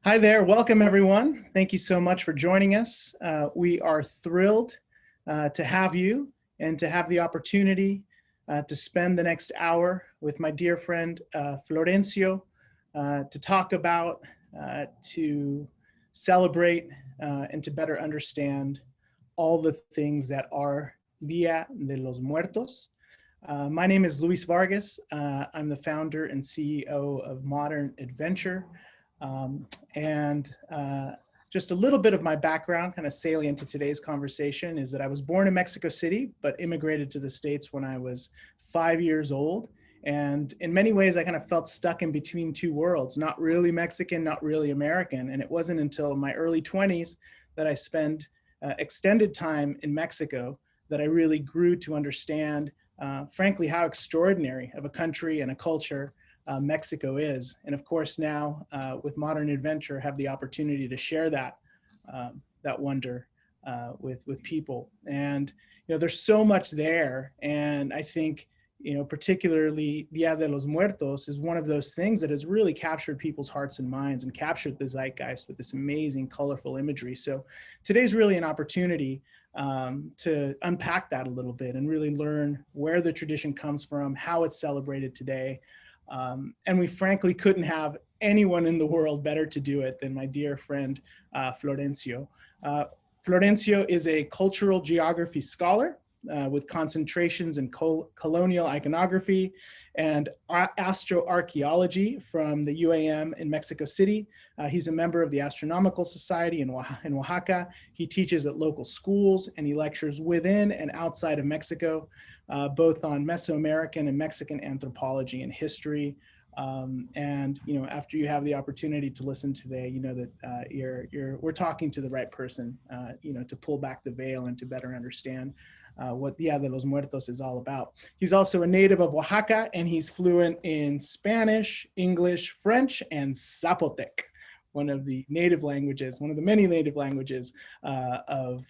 Hi there. Welcome, everyone. Thank you so much for joining us. We are thrilled to have you and to have the opportunity to spend the next hour with my dear friend Florencio to talk about, to celebrate, and to better understand all the things that are Dia de los Muertos. My name is Luis Vargas. I'm the founder and CEO of Modern Adventure. And just a little bit of my background, kind of salient to today's conversation, is that I was born in Mexico City, but immigrated to the States when I was 5 years old. And in many ways, I kind of felt stuck in between two worlds, not really Mexican, not really American. And it wasn't until my early 20s that I spent extended time in Mexico that I really grew to understand, frankly, how extraordinary of a country and a culture Mexico is. And of course, now with Modern Adventure, have the opportunity to share that wonder with people. And there's so much there. And I think particularly Dia de los Muertos is one of those things that has really captured people's hearts and minds and captured the zeitgeist with this amazing, colorful imagery. So today's really an opportunity to unpack that a little bit and really learn where the tradition comes from, how it's celebrated today. And we frankly couldn't have anyone in the world better to do it than my dear friend, Florencio. Florencio is a cultural geography scholar with concentrations in colonial iconography and astroarchaeology from the UAM in Mexico City. He's a member of the Astronomical Society in Oaxaca. He teaches at local schools and he lectures within and outside of Mexico, both on Mesoamerican and Mexican anthropology and history. And after you have the opportunity to listen today, that we're talking to the right person, to pull back the veil and to better understand what Dia de los Muertos is all about. He's also a native of Oaxaca, and he's fluent in Spanish, English, French, and Zapotec, one of the many native languages of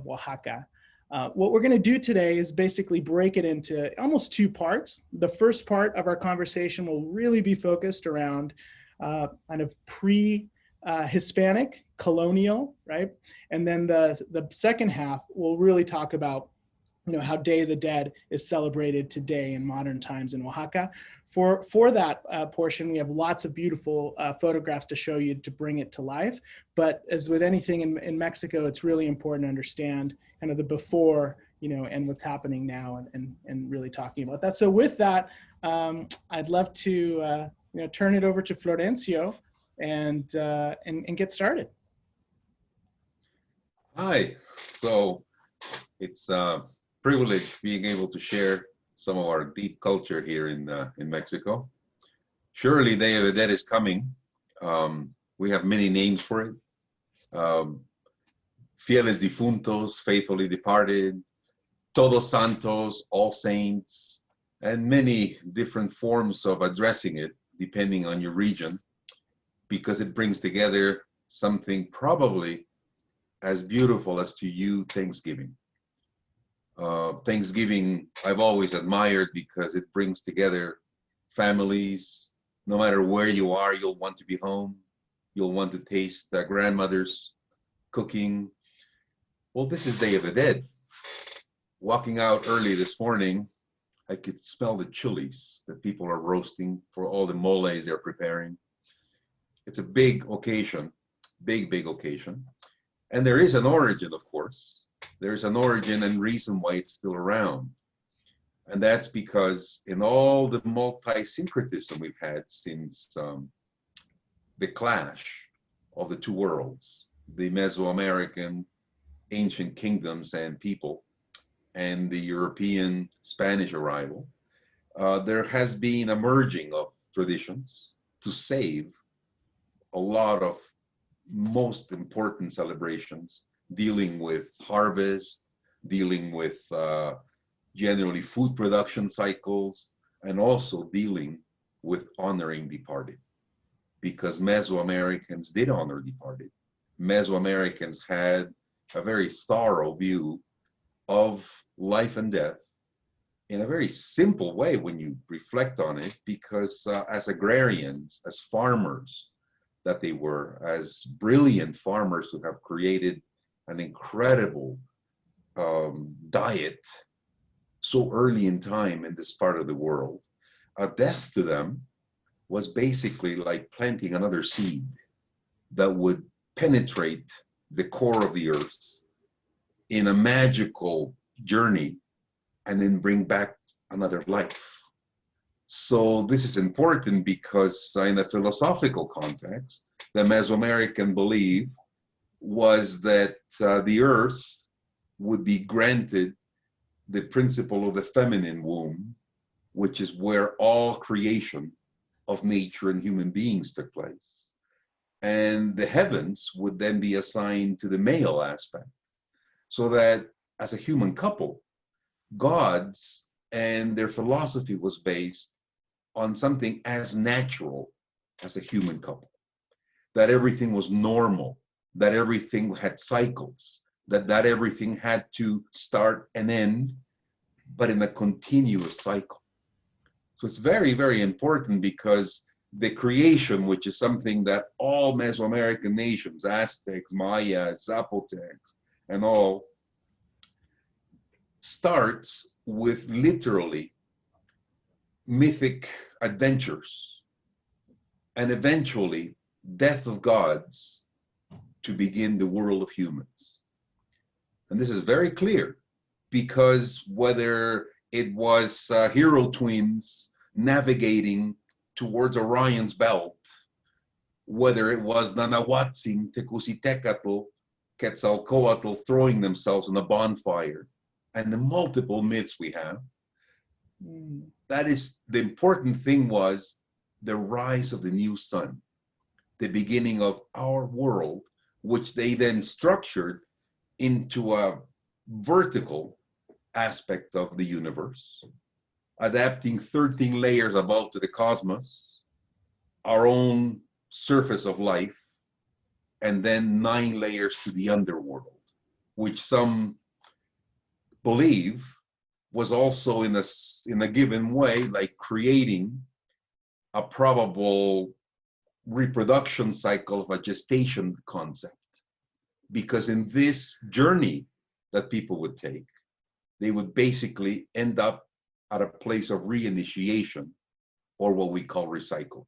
Oaxaca. What we're going to do today is basically break it into almost two parts. The first part of our conversation will really be focused around kind of pre-Hispanic, colonial, right? And then the second half will really talk about how Day of the Dead is celebrated today in modern times in Oaxaca. For that portion, we have lots of beautiful photographs to show you to bring it to life. But as with anything in Mexico, it's really important to understand kind of the before, and what's happening now, and really talking about that. So with that, I'd love to turn it over to Florencio and get started. Hi. So it's a privilege being able to share some of our deep culture here in Mexico. Surely Day of the Dead is coming. We have many names for it. Fieles Difuntos, Faithfully Departed, Todos Santos, All Saints, and many different forms of addressing it depending on your region, because it brings together something probably as beautiful as to you Thanksgiving. Thanksgiving I've always admired because it brings together families. No matter where you are, you'll want to be home. You'll want to taste grandmother's cooking. Well, this is Day of the Dead. Walking out early this morning, I could smell the chilies that people are roasting for all the moles they're preparing. It's a big occasion, big occasion. And there is an origin, of course. There's an origin and reason why it's still around. And that's because in all the multi-syncretism we've had since the clash of the two worlds, the Mesoamerican ancient kingdoms and people, and the European Spanish arrival, there has been a merging of traditions to save a lot of most important celebrations, dealing with harvest, dealing with generally food production cycles, and also dealing with honoring departed. Because Mesoamericans did honor departed. Mesoamericans had a very thorough view of life and death in a very simple way when you reflect on it, because as agrarians, as farmers, that they were, as brilliant farmers who have created an incredible diet so early in time in this part of the world. A death to them was basically like planting another seed that would penetrate the core of the earth in a magical journey and then bring back another life. So this is important because in a philosophical context, the Mesoamerican belief was that the earth would be granted the principle of the feminine womb, which is where all creation of nature and human beings took place. And the heavens would then be assigned to the male aspect, so that as a human couple, gods and their philosophy was based on something as natural as a human couple, that everything was normal, that everything had cycles, that everything had to start and end, but in a continuous cycle. So it's very, very important because the creation, which is something that all Mesoamerican nations, Aztecs, Mayas, Zapotecs, and all, starts with literally mythic adventures and eventually death of gods to begin the world of humans. And this is very clear because whether it was hero twins navigating towards Orion's belt, whether it was Nanahuatzin, Tecusitecatl, Quetzalcoatl throwing themselves in a bonfire, and the multiple myths we have, that is, the important thing was the rise of the new sun, the beginning of our world, which they then structured into a vertical aspect of the universe, adapting 13 layers above to the cosmos, our own surface of life, and then 9 layers to the underworld, which some believe was also in a given way like creating a probable reproduction cycle of a gestation concept. Because in this journey that people would take, they would basically end up at a place of reinitiation, or what we call recycle,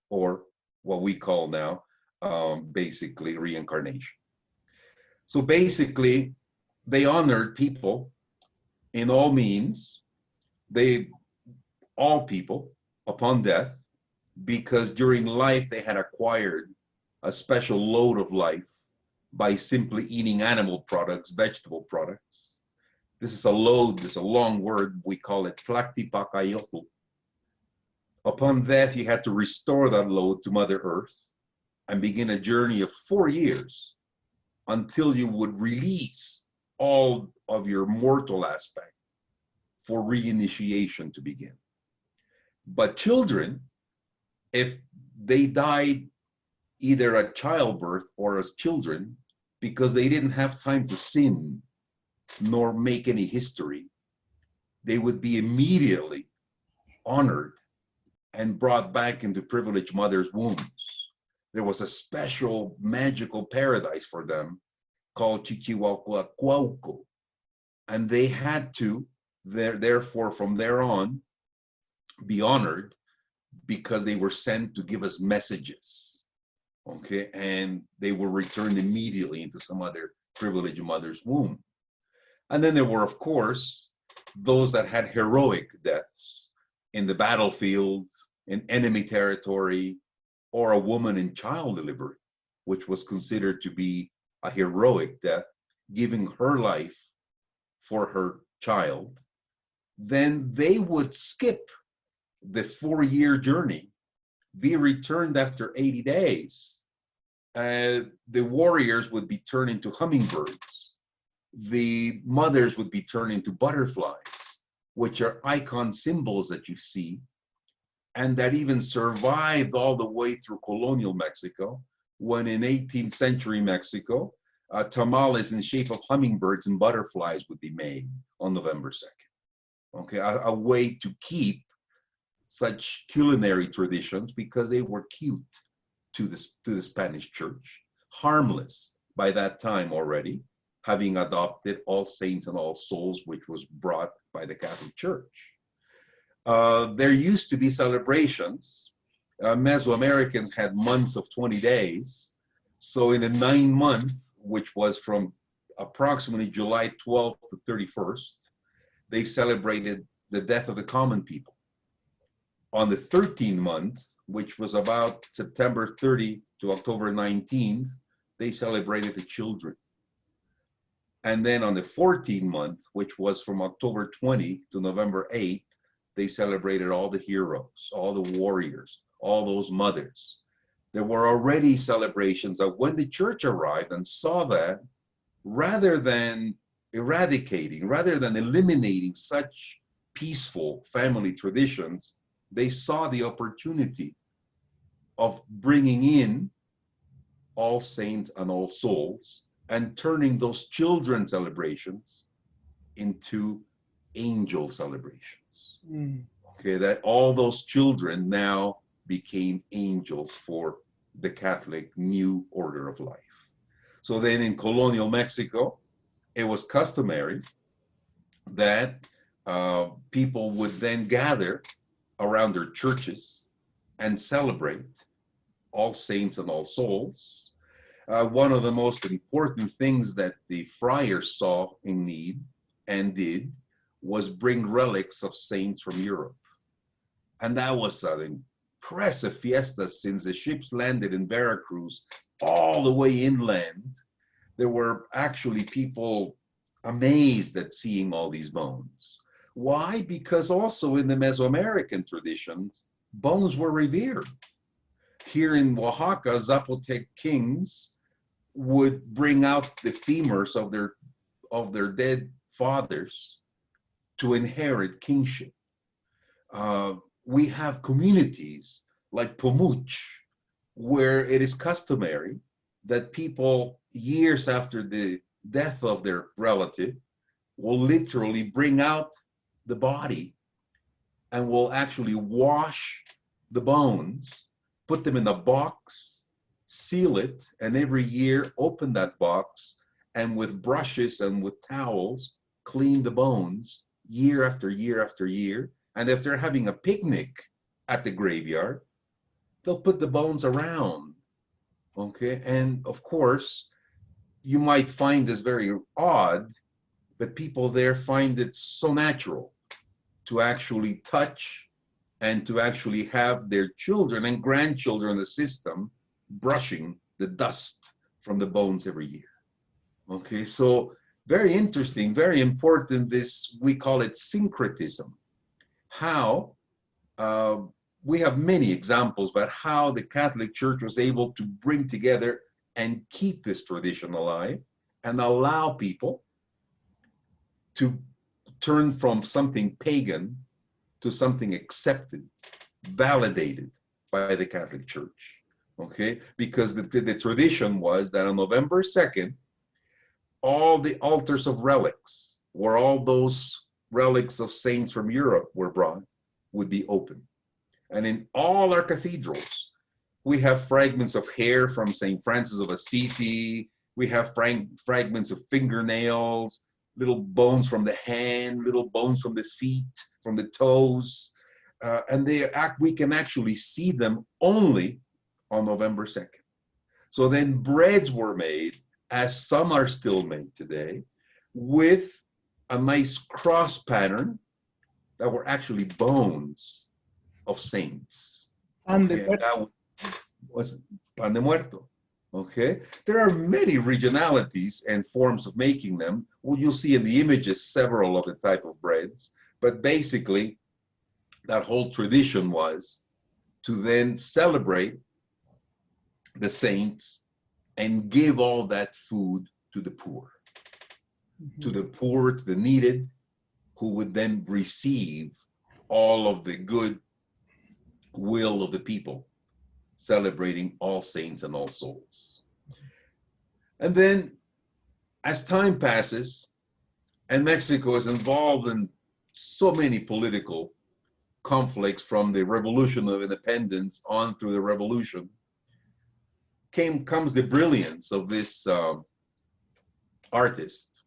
or what we call now basically reincarnation. So basically, they honored people in all means, all people upon death, because during life they had acquired a special load of life by simply eating animal products, vegetable products. This is a load, this is a long word, we call it tlactipacayotl. Upon death, you had to restore that load to Mother Earth and begin a journey of 4 years until you would release all of your mortal aspect for reinitiation to begin. But children, if they died either at childbirth or as children, because they didn't have time to sin nor make any history, they would be immediately honored and brought back into privileged mothers' wombs. There was a special magical paradise for them called Chichihuacuacuauco. And they had to, therefore, from there on, be honored because they were sent to give us messages, okay? And they were returned immediately into some other privileged mother's womb. And then there were, of course, those that had heroic deaths in the battlefield, in enemy territory, or a woman in child delivery, which was considered to be a heroic death, giving her life for her child. Then they would skip the 4-year journey, be returned after 80 days. The warriors would be turned into hummingbirds. The mothers would be turned into butterflies, which are icon symbols that you see, and that even survived all the way through colonial Mexico, when in 18th century Mexico, tamales in the shape of hummingbirds and butterflies would be made on November 2nd. Okay, a way to keep such culinary traditions because they were cute to the Spanish church, harmless by that time already, having adopted All Saints and All Souls, which was brought by the Catholic Church. There used to be celebrations. Mesoamericans had months of 20 days. So in a 9-month, which was from approximately July 12th to 31st, they celebrated the death of the common people. On the 13th month, which was about September 30 to October 19th, they celebrated the children. And then on the 14th month, which was from October 20 to November 8th, they celebrated all the heroes, all the warriors, all those mothers. There were already celebrations that when the church arrived and saw that, rather than eradicating, rather than eliminating such peaceful family traditions, they saw the opportunity of bringing in All Saints and All Souls and turning those children celebrations into angel celebrations. Okay, that all those children now became angels for the Catholic new order of life. So then in colonial Mexico, it was customary that people would then gather around their churches and celebrate All Saints and All Souls. One of the most important things that the friars saw in need and did was bring relics of saints from Europe. And that was an impressive fiesta since the ships landed in Veracruz all the way inland. There were actually people amazed at seeing all these bones. Why? Because also in the Mesoamerican traditions, bones were revered. Here in Oaxaca, Zapotec kings would bring out the femurs of their dead fathers to inherit kingship. We have communities like Pomuch, where it is customary that people, years after the death of their relative, will literally bring out the body and will actually wash the bones, put them in a box, seal it, and every year open that box and with brushes and with towels, clean the bones year after year after year. And if they're having a picnic at the graveyard, they'll put the bones around, okay? And of course, you might find this very odd, but people there find it so natural to actually touch and to actually have their children and grandchildren in the system brushing the dust from the bones every year. Okay, so very interesting, very important, this, we call it syncretism. How we have many examples about how the Catholic Church was able to bring together and keep this tradition alive and allow people to turn from something pagan to something accepted, validated by the Catholic Church, okay? Because the tradition was that on November 2nd, all the altars of relics, where all those relics of saints from Europe were brought, would be open. And in all our cathedrals, we have fragments of hair from St. Francis of Assisi, we have fragments of fingernails, little bones from the hand, little bones from the feet, from the toes, and we can actually see them only on November 2nd. So then breads were made, as some are still made today, with a nice cross pattern that were actually bones of saints. Okay, that was pan de muerto. Okay, there are many regionalities and forms of making them. Well, you'll see in the images several of the type of breads, but basically that whole tradition was to then celebrate the saints and give all that food to the poor, to the needed, who would then receive all of the good will of the people, celebrating All Saints and All Souls. And then as time passes and Mexico is involved in so many political conflicts from the Revolution of Independence on through the Revolution, comes the brilliance of this artist,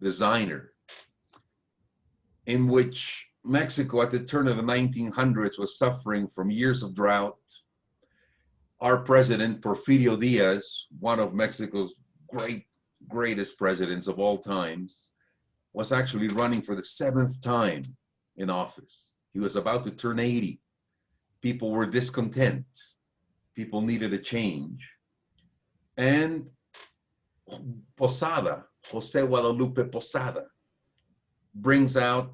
designer, in which Mexico at the turn of the 1900s was suffering from years of drought. Our president, Porfirio Diaz, one of Mexico's greatest presidents of all times, was actually running for the 7th time in office. He was about to turn 80. People were discontent. People needed a change. And Posada, Jose Guadalupe Posada, brings out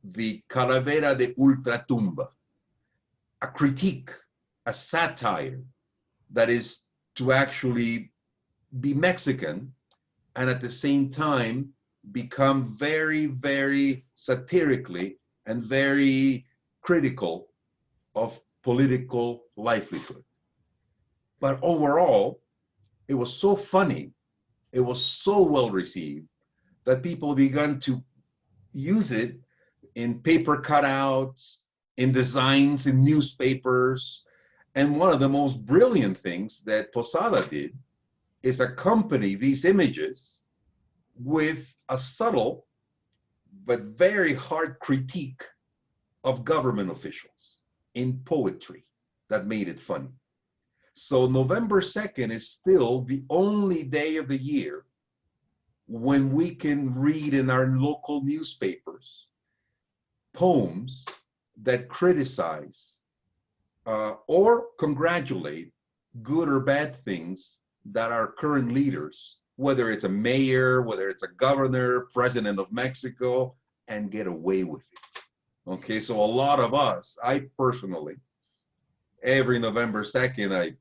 the Calavera de Ultratumba, a critique, a satire that is to actually be Mexican and at the same time become very, very satirically and very critical of political livelihood. But overall, it was so funny, it was so well received that people began to use it in paper cutouts, in designs, in newspapers. And one of the most brilliant things that Posada did is accompany these images with a subtle but very hard critique of government officials in poetry that made it funny. So November 2nd is still the only day of the year when we can read in our local newspapers poems that criticize or congratulate good or bad things that our current leaders, whether it's a mayor, whether it's a governor, president of Mexico, and get away with it. Okay, so a lot of us, I personally, every November 2nd,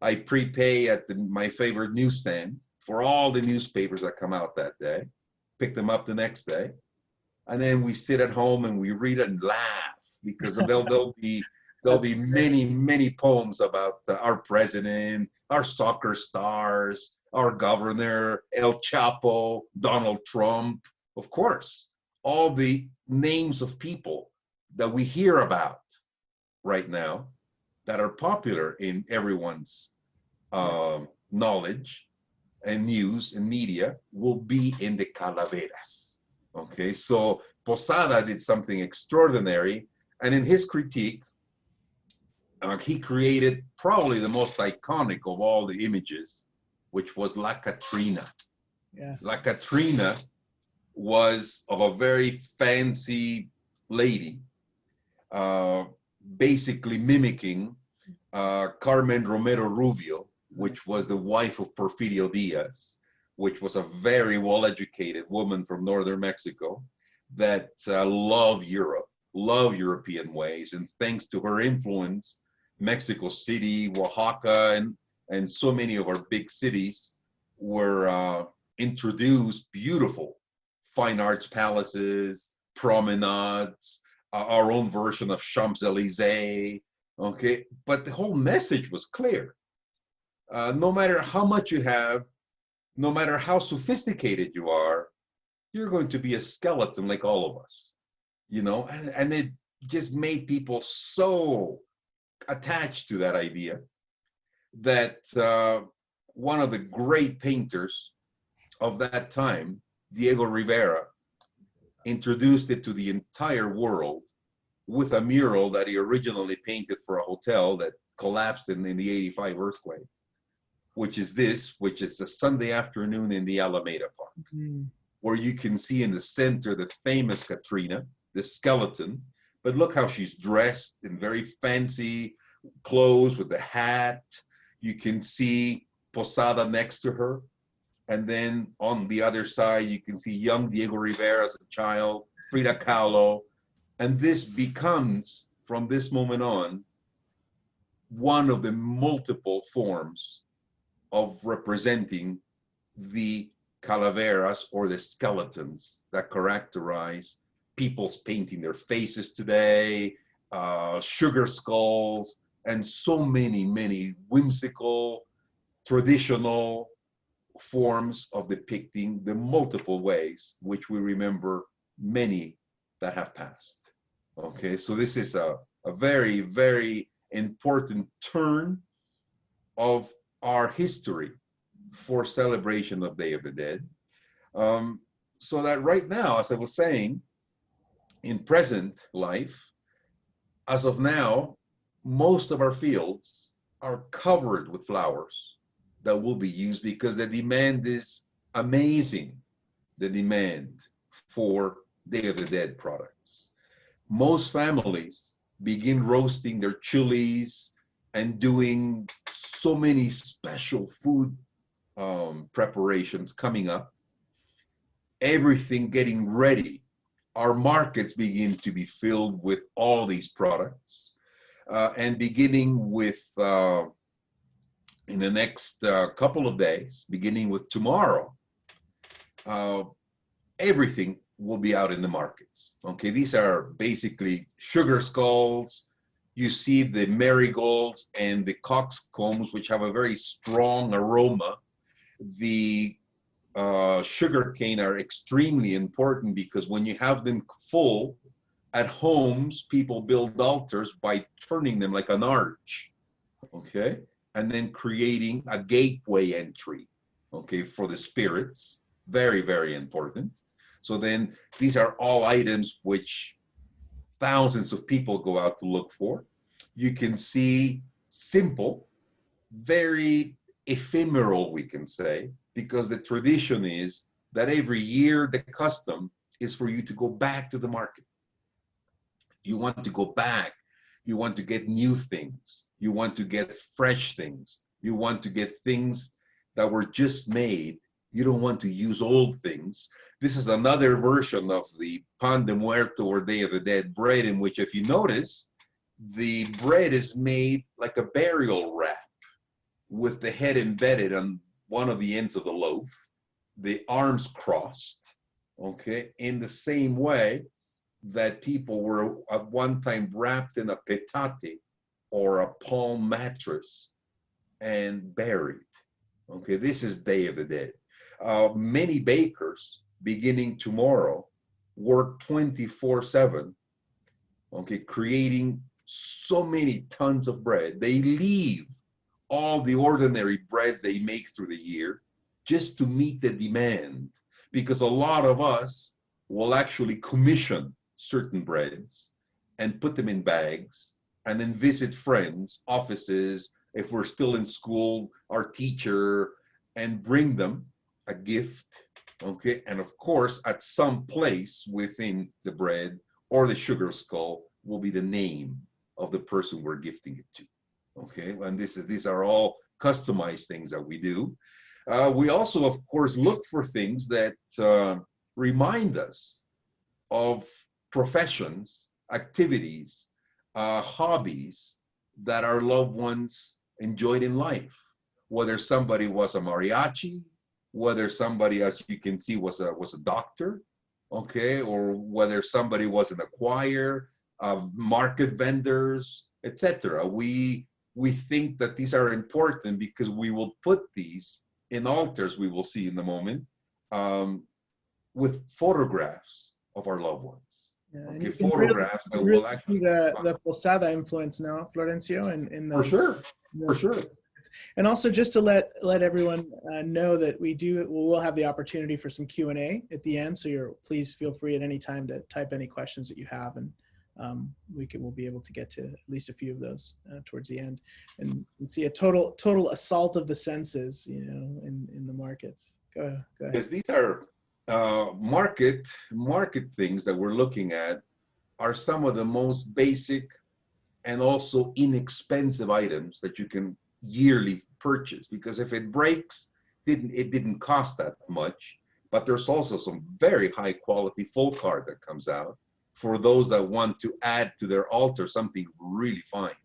I prepay at my favorite newsstand for all the newspapers that come out that day, pick them up the next day, and then we sit at home and we read it and laugh because there'll be many, many poems about our president, our soccer stars, our governor, El Chapo, Donald Trump, of course, all the names of people that we hear about right now that are popular in everyone's knowledge and news and media will be in the calaveras. Okay, so Posada did something extraordinary, and in his critique, he created probably the most iconic of all the images, which was La Catrina. Yes. La Catrina was of a very fancy lady, basically mimicking Carmen Romero Rubio, which was the wife of Porfirio Diaz, which was a very well-educated woman from northern Mexico that loved Europe, loved European ways, and thanks to her influence, Mexico City, Oaxaca, and so many of our big cities were introduced beautiful fine arts palaces, promenades, our own version of Champs-Élysées, okay? But the whole message was clear. No matter how much you have, no matter how sophisticated you are, you're going to be a skeleton like all of us, you know? And it just made people so attached to that idea that one of the great painters of that time, Diego Rivera, introduced it to the entire world with a mural that he originally painted for a hotel that collapsed in the 85 earthquake, which is a Sunday afternoon in the Alameda Park, where you can see in the center the famous Catrina, the skeleton, but look how she's dressed in very fancy clothes with the hat. You can see Posada next to her. And then on the other side, you can see young Diego Rivera as a child, Frida Kahlo. And this becomes, from this moment on, one of the multiple forms of representing the calaveras or the skeletons that characterize people's painting their faces today, sugar skulls, and so many, many whimsical, traditional forms of depicting the multiple ways which we remember many that have passed. Okay, so this is a very, very important turn of our history for celebration of Day of the Dead. So that right now, as I was saying, in present life, as of now, most of our fields are covered with flowers that will be used because the demand is amazing, the demand for Day of the Dead products. Most families begin roasting their chilies and doing so many special food preparations coming up. Everything getting ready. Our markets begin to be filled with all these products. And beginning with, in the next couple of days, beginning with tomorrow, everything will be out in the markets. Okay, these are basically sugar skulls. You see the marigolds and the coxcombs, which have a very strong aroma. The sugar cane are extremely important because when you have them full at homes, people build altars by turning them like an arch, okay, and then creating a gateway entry, okay, for the spirits. Very, very important. So then these are all items which thousands of people go out to look for. You can see simple, very ephemeral, we can say, because the tradition is that every year the custom is for you to go back to the market. You want to go back. You want to get new things. You want to get fresh things. You want to get things that were just made. You don't want to use old things. This is another version of the Pan de Muerto or Day of the Dead bread, in which, if you notice, the bread is made like a burial wrap with the head embedded on one of the ends of the loaf, the arms crossed, okay, in the same way that people were at one time wrapped in a petate or a palm mattress and buried. Okay, this is Day of the Dead. Many bakers, beginning tomorrow, work 24/7, okay, creating so many tons of bread. They leave all the ordinary breads they make through the year just to meet the demand, because a lot of us will actually commission certain breads and put them in bags and then visit friends, offices, if we're still in school, our teacher, and bring them a gift, okay? And of course, at some place within the bread or the sugar skull will be the name of the person we're gifting it to, okay? And these are all customized things that we do. We also, of course, look for things that remind us of professions, activities, hobbies that our loved ones enjoyed in life. Whether somebody was a mariachi, whether somebody, as you can see, was a doctor, okay, or whether somebody was in a choir, market vendors, etc. We think that these are important because we will put these in altars, we will see in a moment, with photographs of our loved ones. Yeah, okay, photographs that will actually the Posada influence now, Florencio, in the, for sure, for sure. And also, just to let everyone know that we'll have the opportunity for some Q&A at the end. So please feel free at any time to type any questions that you have, and we'll be able to get to at least a few of those towards the end, and see a total assault of the senses, you know, in the markets. Go ahead. Because these are market things that we're looking at are some of the most basic and also inexpensive items that you can yearly purchase, because if it breaks, it didn't cost that much. But there's also some very high quality folk art that comes out for those that want to add to their altar something really fine,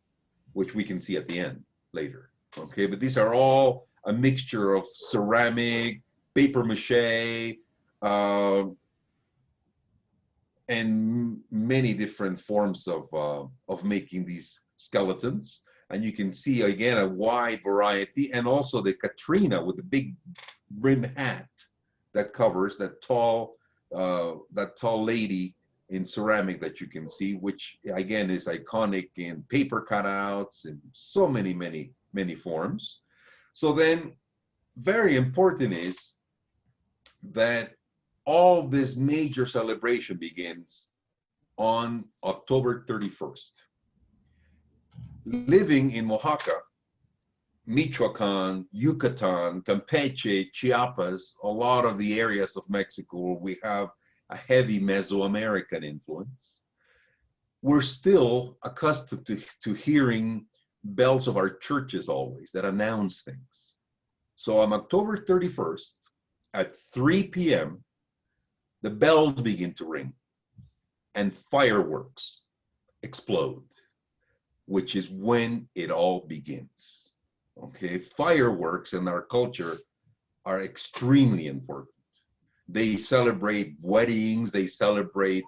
which we can see at the end later. Okay, but these are all a mixture of ceramic, paper mache, and many different forms of making these skeletons. And you can see again a wide variety, and also the Katrina with the big brim hat that covers that tall lady in ceramic that you can see, which again is iconic in paper cutouts and so many forms. So then, very important is that all this major celebration begins on October 31st. Living in Oaxaca, Michoacan, Yucatan, Campeche, Chiapas, a lot of the areas of Mexico where we have a heavy Mesoamerican influence, we're still accustomed to hearing bells of our churches always that announce things. So on October 31st at 3 p.m., the bells begin to ring and fireworks explode, which is when it all begins. Okay, fireworks in our culture are extremely important. They celebrate weddings, they celebrate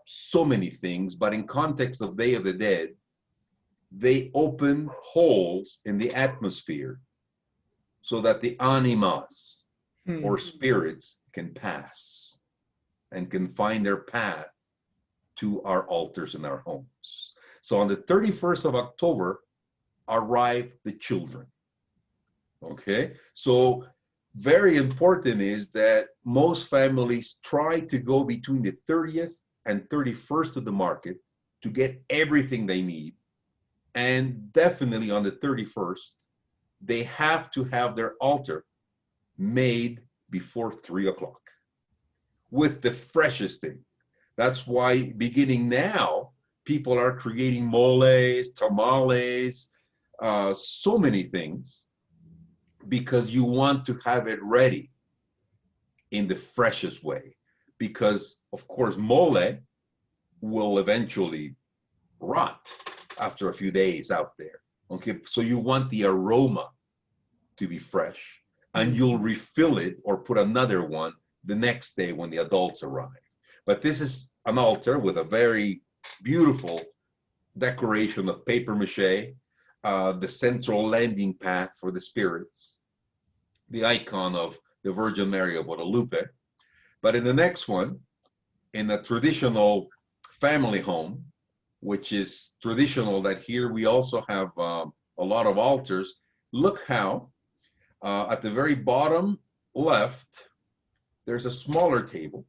so many things, but in context of Day of the Dead, they open holes in the atmosphere so that the animas or spirits can pass and can find their path to our altars in our homes. So on the 31st of October, arrive the children. Okay, so very important is that most families try to go between the 30th and 31st of the market to get everything they need. And definitely on the 31st, they have to have their altar made before 3 o'clock with the freshest thing. That's why beginning now, people are creating moles, tamales, so many things, because you want to have it ready in the freshest way. Because, of course, mole will eventually rot after a few days out there. Okay, so you want the aroma to be fresh, and you'll refill it or put another one the next day when the adults arrive. But this is an altar with a very beautiful decoration of paper mache, the central landing path for the spirits, the icon of the Virgin Mary of Guadalupe. But in the next one, in a traditional family home, which is traditional that here we also have a lot of altars, look how at the very bottom left, there's a smaller table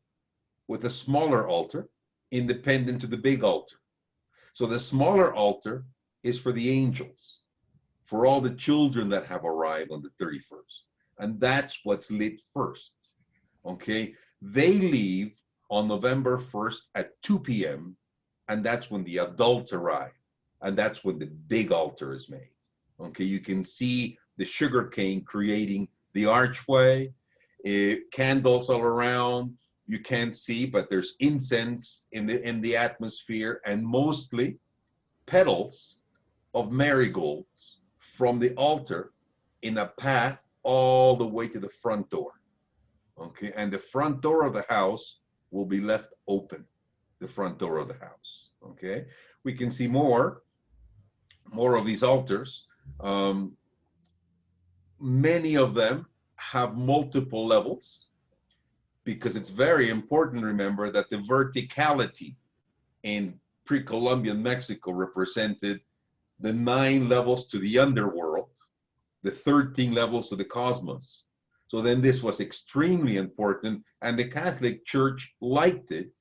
with a smaller altar, independent to the big altar. So the smaller altar is for the angels, for all the children that have arrived on the 31st. And that's what's lit first, okay? They leave on November 1st at 2 p.m., and that's when the adults arrive, and that's when the big altar is made, okay? You can see the sugar cane creating the archway, candles all around. You can't see, but there's incense in the atmosphere, and mostly petals of marigolds from the altar in a path all the way to the front door. Okay, and the front door of the house will be left open, the front door of the house. Okay, we can see more of these altars. Many of them have multiple levels, because it's very important to remember that the verticality in pre-Columbian Mexico represented the 9 levels to the underworld, the 13 levels to the cosmos. So then this was extremely important, and the Catholic Church liked it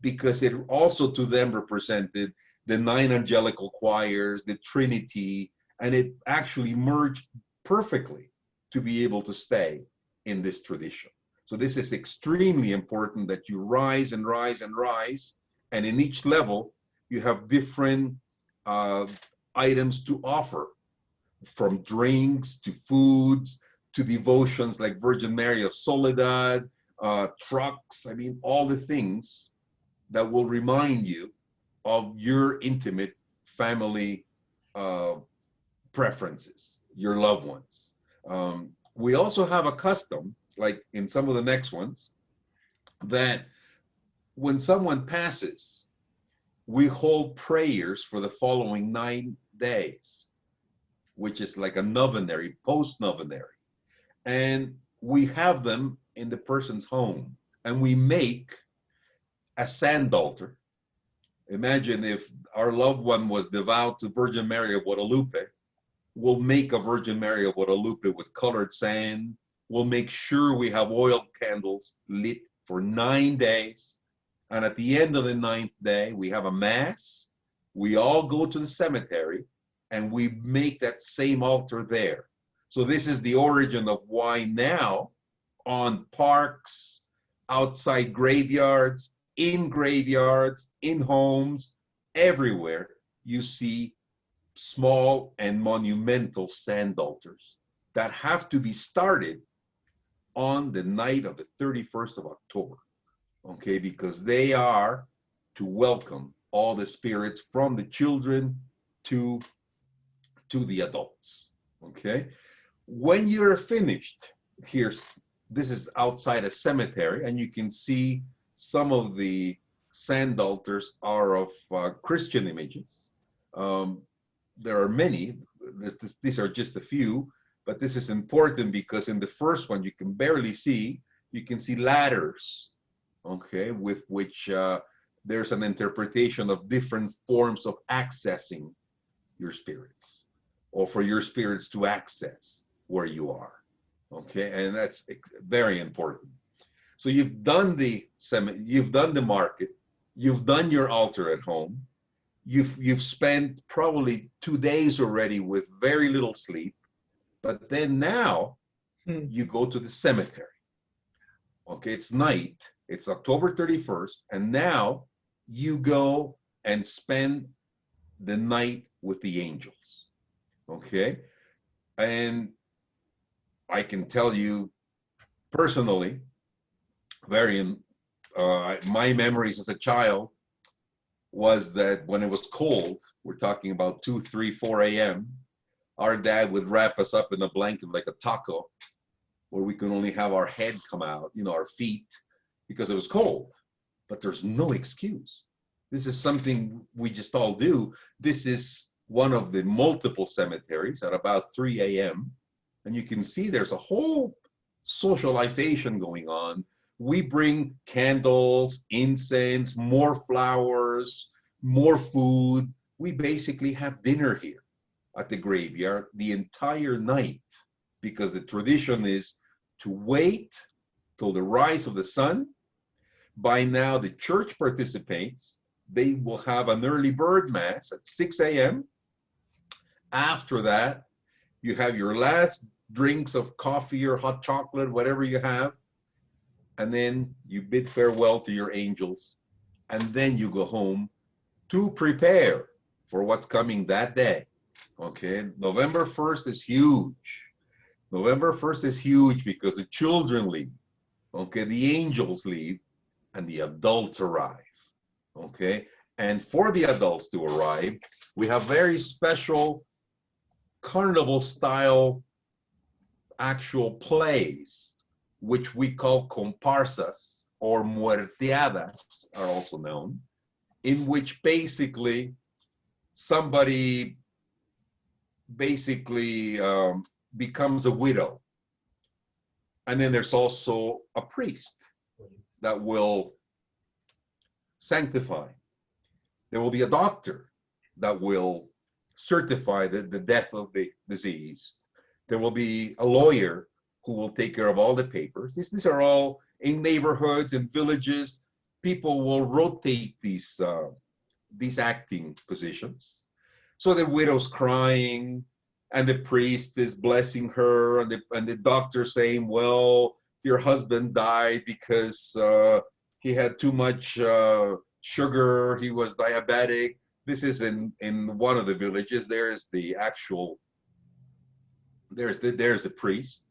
because it also to them represented the 9 angelical choirs, the Trinity, and it actually merged perfectly to be able to stay in this tradition. So this is extremely important, that you rise and rise and rise, and in each level you have different items to offer, from drinks to foods to devotions like Virgin Mary of Soledad, trucks, I mean, all the things that will remind you of your intimate family preferences, your loved ones. We also have a custom, like in some of the next ones, that when someone passes, we hold prayers for the following 9 days, which is like a novenary, post-novenary. And we have them in the person's home, and we make a sand altar. Imagine if our loved one was devout to Virgin Mary of Guadalupe, We'll make a Virgin Mary of Guadalupe with colored sand. We'll make sure we have oil candles lit for 9 days. And at the end of the 9th day, we have a mass. We all go to the cemetery and we make that same altar there. So this is the origin of why now on parks, outside graveyards, in homes, everywhere, you see small and monumental sand altars that have to be started on the night of the 31st of October, okay? Because they are to welcome all the spirits from the children to the adults, okay? When you're finished, this is outside a cemetery, and you can see some of the sand altars are of Christian images. There are many. These are just a few, but this is important because in the first one you can barely see. You can see ladders, okay, with which there's an interpretation of different forms of accessing your spirits, or for your spirits to access where you are, okay, and that's very important. So you've done the market, you've done your altar at home, you've spent probably 2 days already with very little sleep, but then now you go to the cemetery. Okay, it's night, it's October 31st, and now you go and spend the night with the angels. Okay, and I can tell you personally, my memories as a child was that when it was cold, we're talking about 2, 3, 4 a.m., our dad would wrap us up in a blanket like a taco, where we could only have our head come out, our feet, because it was cold. But there's no excuse. This is something we just all do. This is one of the multiple cemeteries at about 3 a.m. And you can see there's a whole socialization going on. We bring candles, incense, more flowers, more food. We basically have dinner here at the graveyard the entire night, because the tradition is to wait till the rise of the sun. By now, the church participates. They will have an early bird mass at 6 a.m. After that, you have your last drinks of coffee or hot chocolate, whatever you have, and then you bid farewell to your angels, and then you go home to prepare for what's coming that day. Okay, November 1st is huge. November 1st is huge because the children leave, okay, the angels leave, and the adults arrive, okay? And for the adults to arrive, we have very special carnival-style actual plays, which we call comparsas, or muerteadas are also known, in which basically somebody becomes a widow. And then there's also a priest that will sanctify. There will be a doctor that will certify the death of the deceased. There will be a lawyer who will take care of all the papers. These are all in neighborhoods and villages. People will rotate these acting positions. So the widow's crying, and the priest is blessing her, and the doctor saying, well, your husband died because he had too much sugar, he was diabetic. This is in one of the villages. There's the priest.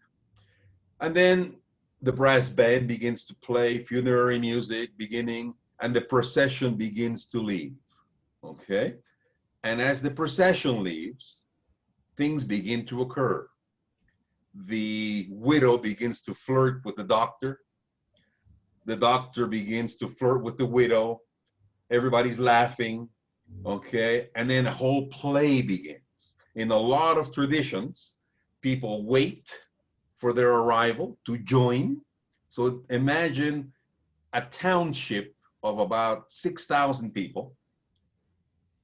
And then the brass band begins to play funerary music beginning, and the procession begins to leave, okay? And as the procession leaves, things begin to occur. The widow begins to flirt with the doctor. The doctor begins to flirt with the widow. Everybody's laughing, okay? And then a whole play begins. In a lot of traditions, people wait for their arrival to join. So imagine a township of about 6,000 people.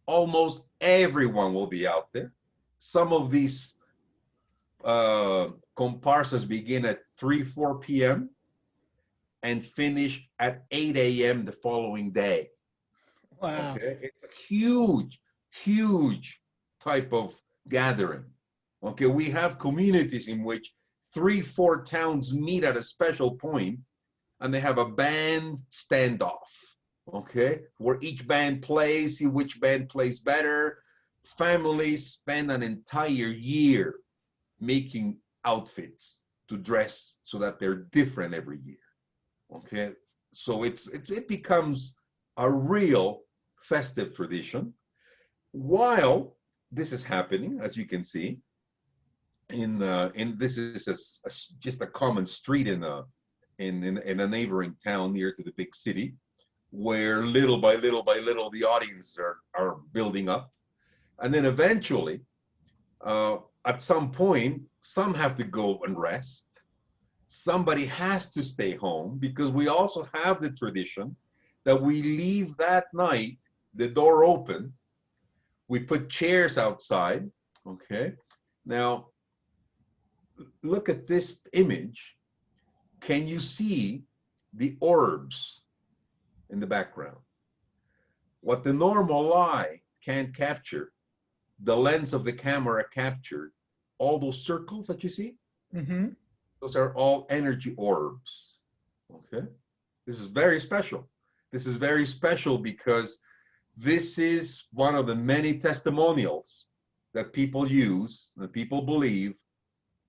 Almost everyone will be out there. some of these comparsas begin at 4 p.m. and finish at 8 a.m. the following day. Wow. Okay, it's a huge, huge type of gathering. Okay, we have communities in which 3-4 towns meet at a special point and they have a band standoff. Okay, where each band plays, see which band plays better. Families spend an entire year making outfits to dress so that they're different every year. Okay, so it becomes a real festive tradition. While this is happening, as you can see, in this is just a common street in a neighboring town near to the big city, where little by little by little the audiences are building up, and then eventually, at some point, some have to go and rest. Somebody has to stay home, because we also have the tradition that we leave that night the door open. We put chairs outside. Okay, now look at this image. Can you see the orbs in the background? What the normal eye can't capture, the lens of the camera captured. All those circles that you see, those are all energy orbs. Okay, this is very special. This is very special because this is one of the many testimonials that people use, that people believe,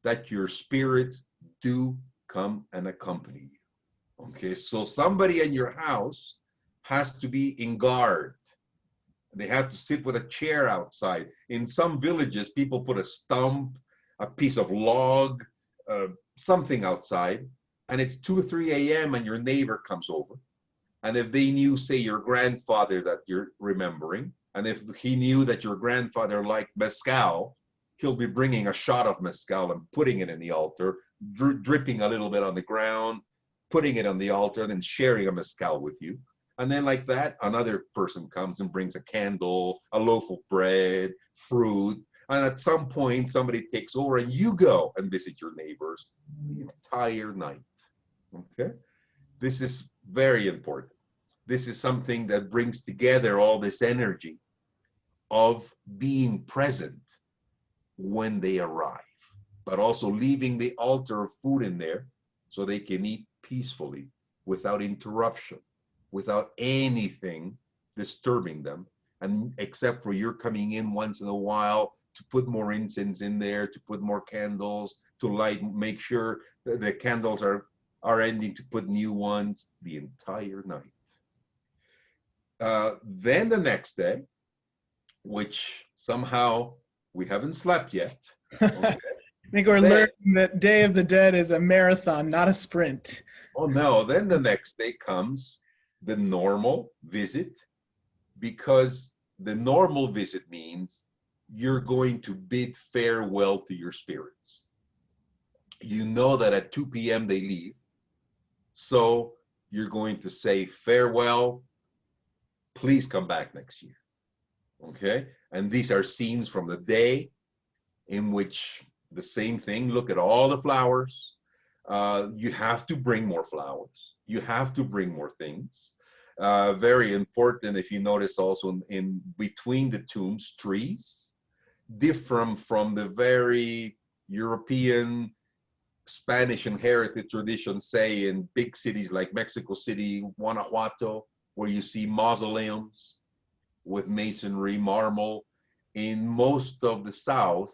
that your spirits do come and accompany you. Okay, so somebody in your house has to be in guard. They have to sit with a chair outside. In some villages, people put a stump, a piece of log, something outside, and it's 2 or 3 a.m. and your neighbor comes over. And if they knew, say, your grandfather that you're remembering, and if he knew that your grandfather liked mezcal, he'll be bringing a shot of mezcal and putting it in the altar, dripping a little bit on the ground, putting it on the altar, and then sharing a mezcal with you. And then like that, another person comes and brings a candle, a loaf of bread, fruit. And at some point, somebody takes over and you go and visit your neighbors the entire night. Okay? This is very important. This is something that brings together all this energy of being present when they arrive, but also leaving the altar of food in there so they can eat peacefully without interruption, without anything disturbing them, and except for you're coming in once in a while to put more incense in there, to put more candles, to light, make sure that the candles are ending, to put new ones the entire night. Then the next day, which somehow we haven't slept yet. Okay. I think we're learning that Day of the Dead is a marathon, not a sprint. Oh no, then the next day comes the normal visit, because the normal visit means you're going to bid farewell to your spirits. You know that at 2 p.m. they leave, so you're going to say farewell, please come back next year. Okay, and these are scenes from the day in which the same thing, look at all the flowers. You have to bring more flowers. You have to bring more things. Very important, if you notice also in between the tombs, trees, different from the very European, Spanish inherited traditions, say in big cities like Mexico City, Guanajuato, where you see mausoleums with masonry, marble. In most of the South,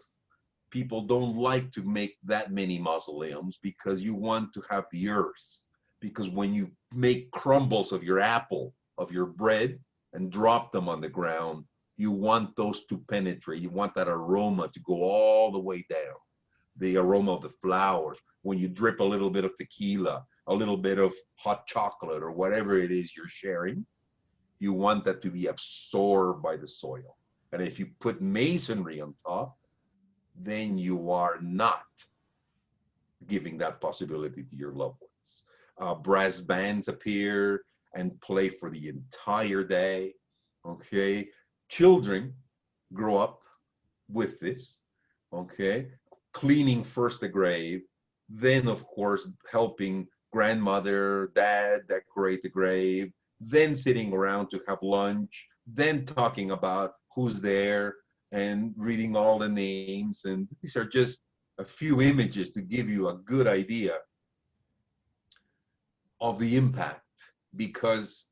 people don't like to make that many mausoleums because you want to have the earth. Because when you make crumbles of your apple, of your bread, and drop them on the ground, you want those to penetrate. You want that aroma to go all the way down. The aroma of the flowers. When you drip a little bit of tequila, a little bit of hot chocolate, or whatever it is you're sharing, you want that to be absorbed by the soil. And if you put masonry on top, then you are not giving that possibility to your loved ones. Brass bands appear and play for the entire day. Okay, children grow up with this. okay? Cleaning first the grave, then of course helping grandmother, dad decorate the grave, then sitting around to have lunch, then talking about who's there and reading all the names. And these are just a few images to give you a good idea of the impact. Because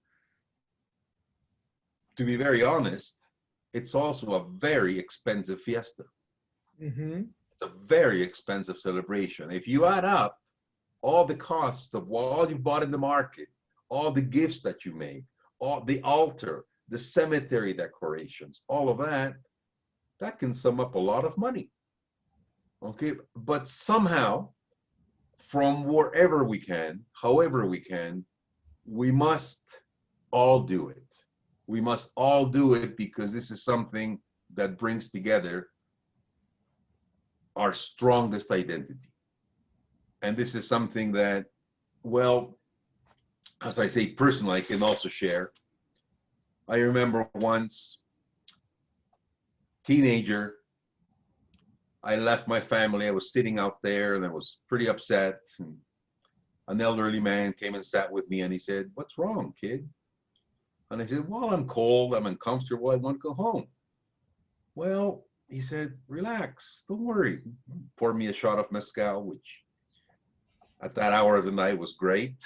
to be very honest, it's also a very expensive fiesta. Mm-hmm. It's a very expensive celebration. If you add up all the costs of all you bought in the market, all the gifts that you make, all the altar, the cemetery decorations, all of that, that can sum up a lot of money. Okay, but somehow, from wherever we can, however we can, we must all do it. We must all do it because this is something that brings together our strongest identity. And this is something that, well, as I say personally, I can also share. I remember once, teenager, I left my family. I was sitting out there and I was pretty upset. And an elderly man came and sat with me and he said, "What's wrong, kid?" And I said, "Well, I'm cold, I'm uncomfortable, I want to go home." "Well," he said, "relax, don't worry." Poured me a shot of mezcal, which at that hour of the night was great.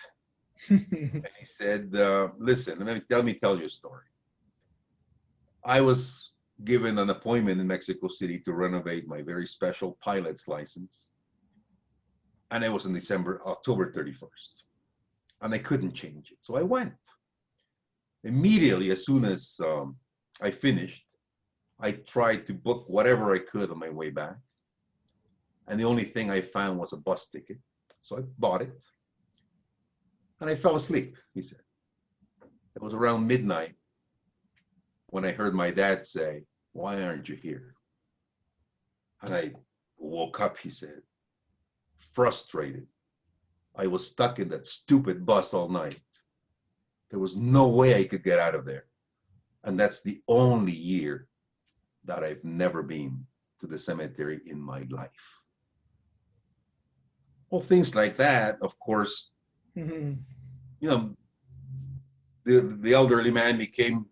And he said, "Listen, let me tell you a story. I was given an appointment in Mexico City to renovate my very special pilot's license. And it was in October 31st. And I couldn't change it. So I went. Immediately, as soon as I finished, I tried to book whatever I could on my way back. And the only thing I found was a bus ticket. So I bought it. And I fell asleep, he said. It was around midnight when I heard my dad say, "Why aren't you here?" And I woke up, he said, frustrated. I was stuck in that stupid bus all night. There was no way I could get out of there. And that's the only year that I've never been to the cemetery in my life. Well, things like that, of course, Mm-hmm. you know, the elderly man became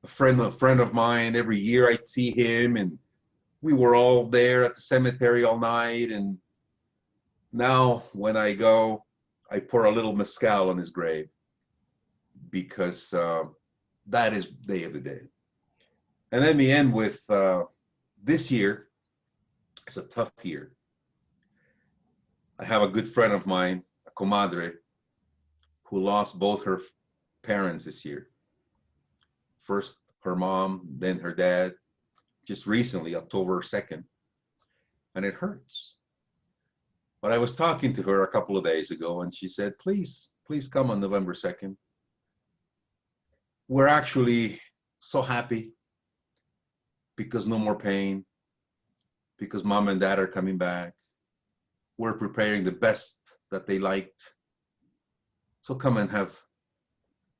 a friend of mine. Every year I'd see him and we were all there at the cemetery all night. And now when I go, I pour a little mezcal on his grave because that is Day of the Dead. And let me end with this year. It's a tough year. I have a good friend of mine, a comadre, who lost both her parents this year. First her mom, then her dad, just recently, October 2nd. And it hurts. But I was talking to her a couple of days ago and she said, please come on November 2nd. We're actually so happy because no more pain, because mom and dad are coming back. We're preparing the best that they liked. So come and have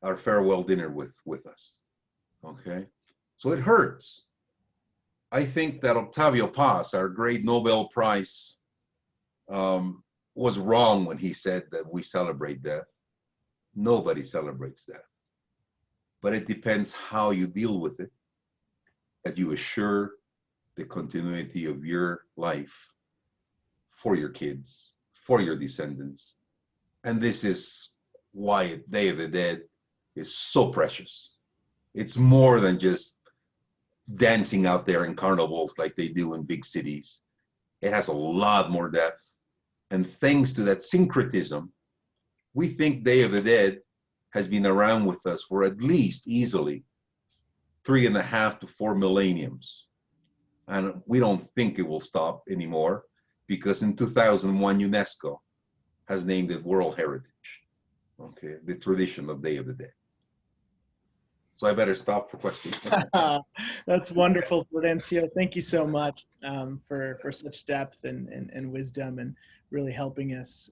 our farewell dinner with us, okay? So it hurts. I think that Octavio Paz, our great Nobel Prize, was wrong when he said that we celebrate death. Nobody celebrates death. But it depends how you deal with it, that you assure the continuity of your life for your kids, for your descendants. And this is why Day of the Dead is so precious. It's more than just dancing out there in carnivals like they do in big cities. It has a lot more depth. And thanks to that syncretism, we think Day of the Dead has been around with us for at least easily 3.5 to 4 millenniums. And we don't think it will stop anymore because in 2001, UNESCO has named it World Heritage, okay, the tradition of Day of the Dead. So I better stop for questions. That's wonderful, Florencio. Thank you so much for such depth and wisdom and really helping us,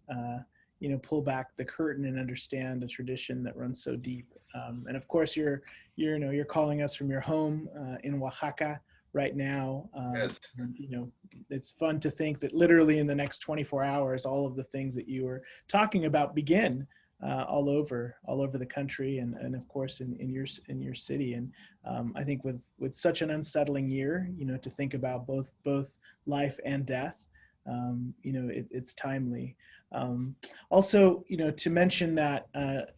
pull back the curtain and understand a tradition that runs so deep. And of course, you're calling us from your home in Oaxaca right now. Yes. And, it's fun to think that literally in the next 24 hours, all of the things that you were talking about begin all over the country, and of course in your city. And I think with such an unsettling year, to think about both life and death, it's timely. Also, to mention that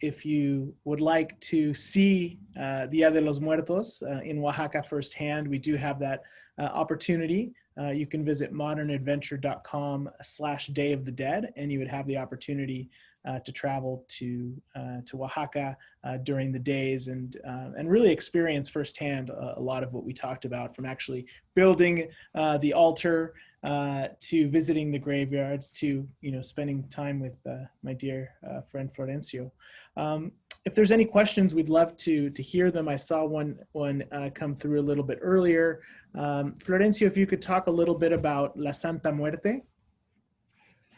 if you would like to see Dia de los Muertos in Oaxaca firsthand, we do have that opportunity. You can visit modernadventure.com/Day of the Dead, and you would have the opportunity to travel to Oaxaca during the days and really experience firsthand a lot of what we talked about, from actually building the altar to visiting the graveyards to spending time with my dear friend Florencio. If there's any questions, we'd love to hear them. I saw one come through a little bit earlier. Florencio, if you could talk a little bit about La Santa Muerte.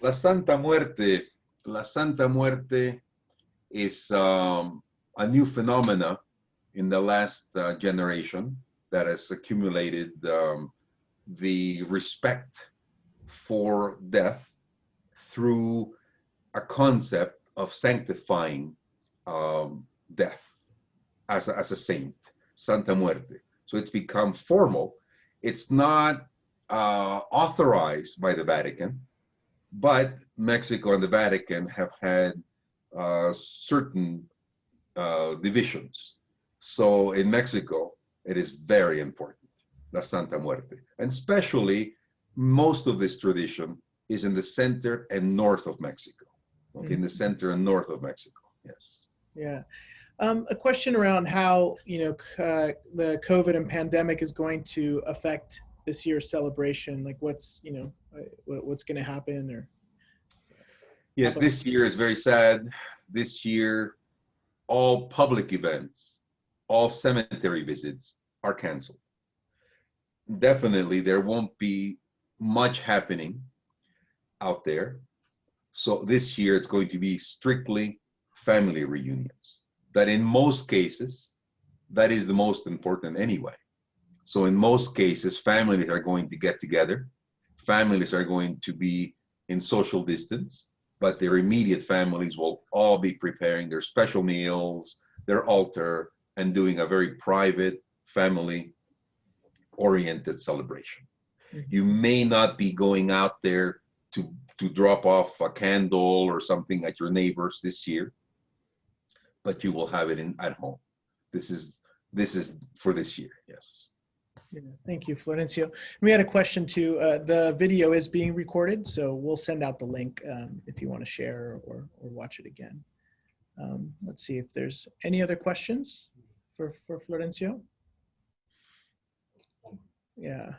La Santa Muerte. La Santa Muerte is a new phenomena in the last generation that has accumulated the respect for death through a concept of sanctifying death as a saint, Santa Muerte. So it's become formal. It's not authorized by the Vatican, but Mexico and the Vatican have had certain divisions. So in Mexico, it is very important, La Santa Muerte. And especially, most of this tradition is in the center and north of Mexico. Okay, in the center and north of Mexico, yes. Yeah. A question around how, the COVID and pandemic is going to affect this year's celebration. Like what's going to happen, or? Yes, this year is very sad. This year, all public events, all cemetery visits are canceled. Definitely, there won't be much happening out there. So this year, it's going to be strictly family reunions. That in most cases, that is the most important anyway. So in most cases, families are going to get together. Families are going to be in social distance, but their immediate families will all be preparing their special meals, their altar, and doing a very private, family-oriented celebration. Mm-hmm. You may not be going out there to drop off a candle or something at your neighbors this year, but you will have it at home. This is for this year, yes. Yeah, thank you, Florencio. We had a question too. The video is being recorded, so we'll send out the link if you want to share or watch it again. Let's see if there's any other questions for Florencio. Yeah.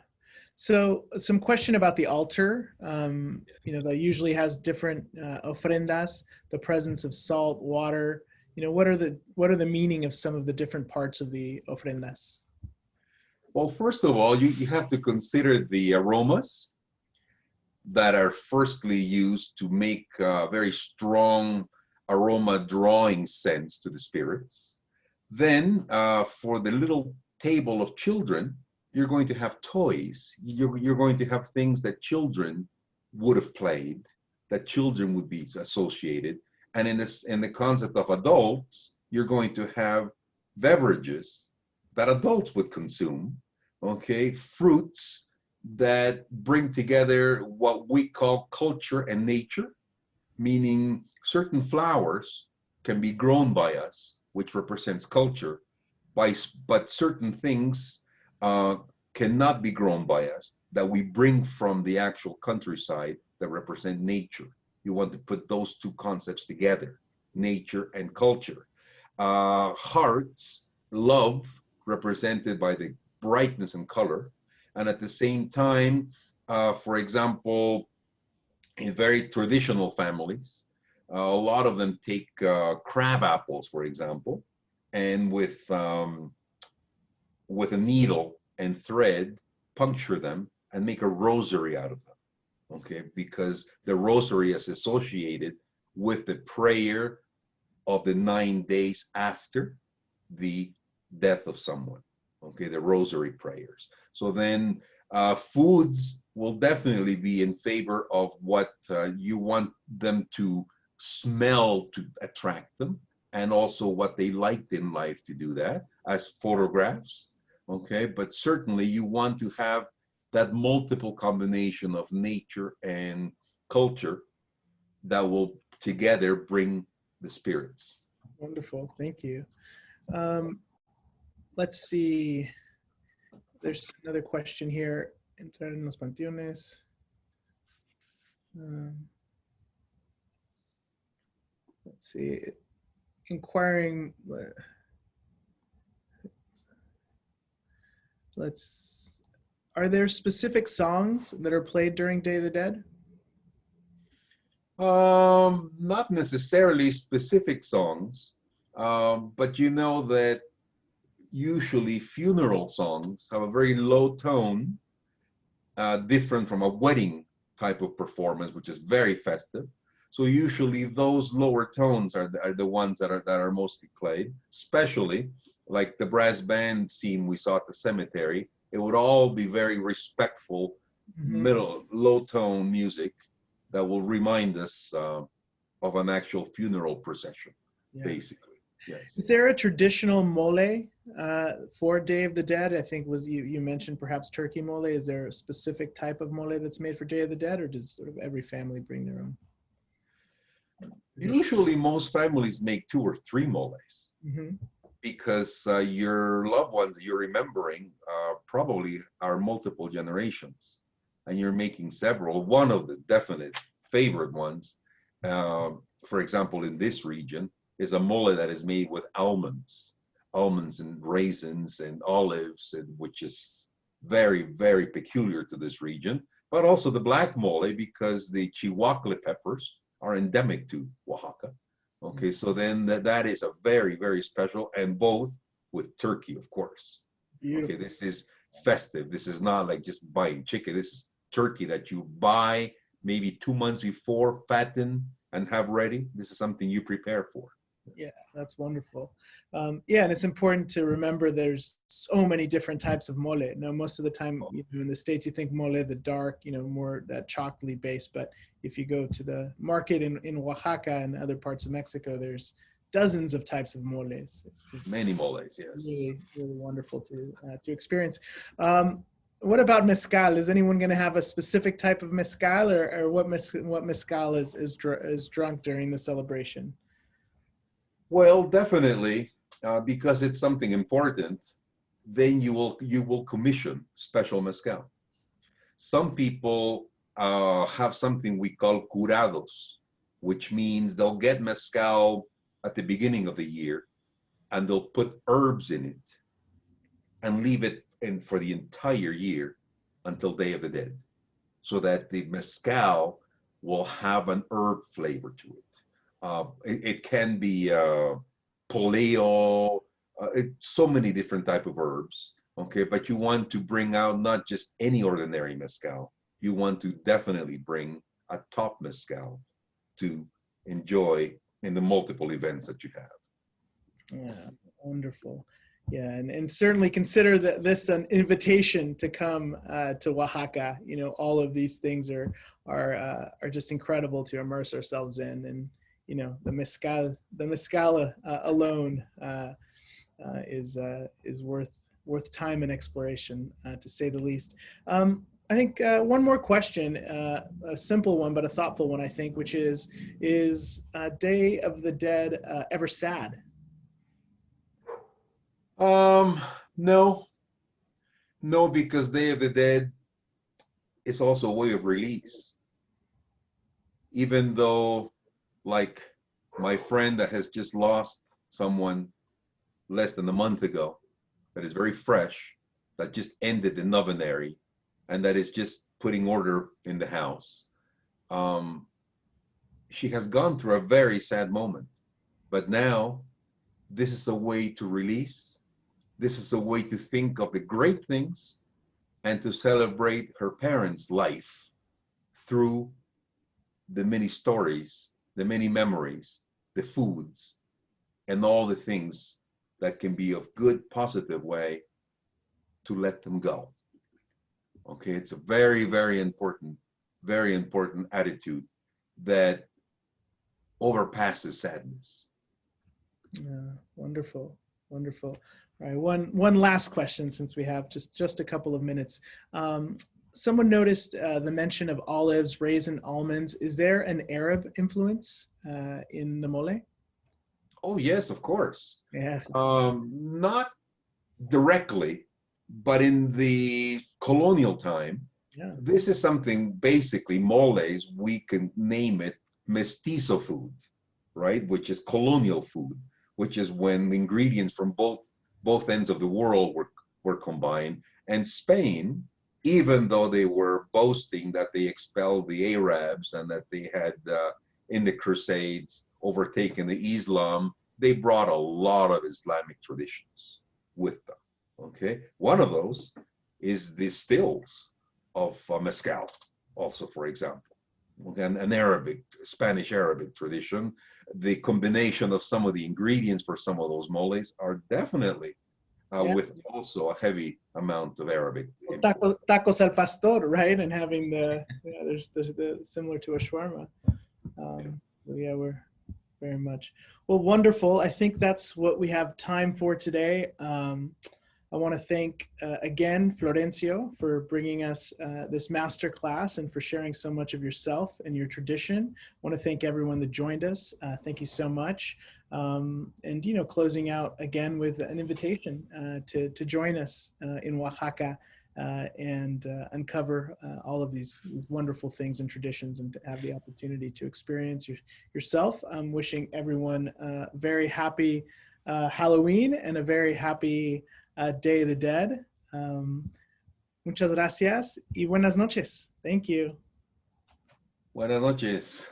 So some question about the altar. That usually has different ofrendas, the presence of salt, water. What are the meaning of some of the different parts of the ofrendas? Well, first of all, you have to consider the aromas that are firstly used to make a very strong aroma drawing sense to the spirits. Then for the little table of children, you're going to have toys. You're going to have things that children would have played, that children would be associated. And in the concept of adults, you're going to have beverages that adults would consume, okay, fruits that bring together what we call culture and nature, meaning certain flowers can be grown by us, which represents culture, but certain things cannot be grown by us that we bring from the actual countryside that represent nature. You want to put those two concepts together, nature and culture. Hearts, love, represented by the brightness and color. And at the same time, for example, in very traditional families, a lot of them take crab apples, for example, and with a needle and thread, puncture them and make a rosary out of them. Okay, because the rosary is associated with the prayer of the 9 days after the death of someone. okay, the rosary prayers. So then foods will definitely be in favor of what you want them to smell to attract them, and also what they liked in life to do that, as photographs, okay? But certainly you want to have that multiple combination of nature and culture that will together bring the spirits. Wonderful. Thank you. Um, let's see. There's another question here. Entrar en los panteones. Let's see. Inquiring. Are there specific songs that are played during Day of the Dead? Not necessarily specific songs, but you know that usually funeral songs have a very low tone, different from a wedding type of performance, which is very festive. So usually those lower tones are the ones that are mostly played, especially like the brass band scene we saw at the cemetery. It would all be very respectful, middle, low tone music that will remind us of an actual funeral procession, basically. Yes. Is there a traditional mole for Day of the Dead? I think you mentioned perhaps turkey mole. Is there a specific type of mole that's made for Day of the Dead, or does sort of every family bring their own? Usually most families make 2 or 3 moles, because your loved ones you're remembering probably are multiple generations, and you're making several. One of the definite favorite ones, for example, in this region, is a mole that is made with almonds and raisins and olives, and which is very, very peculiar to this region. But also the black mole, because the chihuahua peppers are endemic to Oaxaca. Okay, so then that is a very, very special, and both with turkey, of course. Beautiful. Okay, this is festive. This is not like just buying chicken. This is turkey that you buy maybe 2 months before, fatten, and have ready. This is something you prepare for. Yeah, that's wonderful. Yeah, and it's important to remember there's so many different types of mole. Now, most of the time, in the States, you think mole, the dark, more that chocolatey base. But if you go to the market in Oaxaca and other parts of Mexico, there's dozens of types of moles. Many moles, yes. Really, really wonderful to experience. What about mezcal? Is anyone going to have a specific type of mezcal, or what mezcal is drunk during the celebration? Well, definitely, because it's something important, then you will commission special mezcal. Some people have something we call curados, which means they'll get mezcal at the beginning of the year, and they'll put herbs in it and leave it in for the entire year until Day of the Dead, so that the mezcal will have an herb flavor to it. It can be poleo, so many different type of herbs, okay? But you want to bring out not just any ordinary mezcal. You want to definitely bring a top mezcal to enjoy in the multiple events that you have. Yeah, wonderful. Yeah, and certainly consider this an invitation to come to Oaxaca. All of these things are just incredible to immerse ourselves in, and the mezcal alone is worth time and exploration, to say the least. I think one more question, a simple one but a thoughtful one, I think, which is Day of the Dead ever sad? No, because Day of the Dead is also a way of release. Even though, like my friend that has just lost someone less than a month ago, that is very fresh, that just ended the novenary, and that is just putting order in the house. She has gone through a very sad moment, but now this is a way to release. This is a way to think of the great things and to celebrate her parents' life through the many stories, the many memories, the foods, and all the things that can be of good, positive way to let them go. Okay, it's a very, very important attitude that overpasses sadness. Yeah, wonderful, wonderful. All right, one last question since we have just a couple of minutes. Someone noticed the mention of olives, raisin, almonds. Is there an Arab influence in the mole? Oh yes, of course. Yes. Not directly, but in the colonial time, Yeah. this is something basically moles, we can name it mestizo food, right? Which is colonial food, which is when the ingredients from both ends of the world were combined. And Spain, even though they were boasting that they expelled the Arabs and that they had in the Crusades overtaken the Islam, they brought a lot of Islamic traditions with them. Okay, one of those is the stills of mezcal, also, for example. Again, an Arabic, Spanish Arabic tradition. The combination of some of the ingredients for some of those moles are definitely Yeah. with also a heavy amount of Arabic. Tacos al pastor, right? And having there's the similar to a shawarma. So yeah, we're very much. Well, wonderful. I think that's what we have time for today. I want to thank again Florencio for bringing us this master class and for sharing so much of yourself and your tradition. I want to thank everyone that joined us. Thank you so much. And closing out again with an invitation to join us in Oaxaca and uncover all of these wonderful things and traditions, and to have the opportunity to experience yourself. I'm wishing everyone a very happy Halloween and a very happy Day of the Dead. Muchas gracias y buenas noches. Thank you. Buenas noches.